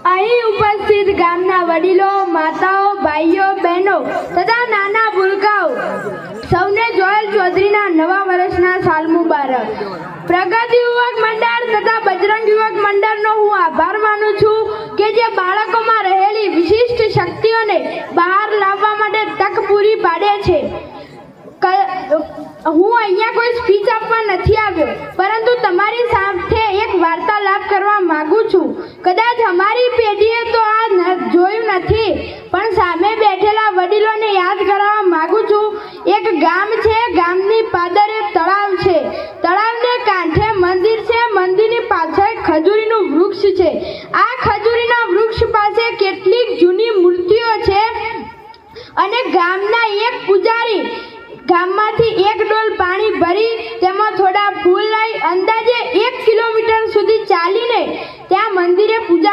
અહીં ઉપસ્થિત ગામના વડીલો, માતાઓ, ભાઈઓ, બહેનો તથા નાના ભૂલકાઓ સૌને જોયલ ચૌધરીના નવા વર્ષના સાલ મુબારક. પ્રગતિ યુવક મંડળ તથા બજરંગ યુવક મંડળનો હું આભાર માનું છું કે જે બાળકોમાં રહેલી વિશિષ્ટ શક્તિઓને બહાર લાવવા માટે તક પૂરી પાડે છે. હું અહીંયા કોઈ સ્પીચ આપવા નથી આવ્યો, પરંતુ તમારી સાથે એક વાર્તાલાપ કરવા માંગુ છું. કદાચ અમારી પેઢીએ તો આ જોયું નથી, પણ સામે બેઠેલા વડીલોને યાદ કરાવવા માંગુ છું. એક ગામ છે, ગામની પાદરે તળાવ છે, તળાવને કાંઠે મંદિર છે, મંદિરની પાછળ ખજૂરીનું વૃક્ષ છે. આ ખજૂરીના વૃક્ષ પાસે કેટલીક જૂની મૂર્તિઓ છે અને ગામના એક પૂજારી ગામમાંથી એક ડોલ પાણી ભરી તેમાં થોડા ફૂલ લઈ અંદાજે 1 કિલોમીટર સુધી ચાલીને ત્યાં મંદિરે પૂજા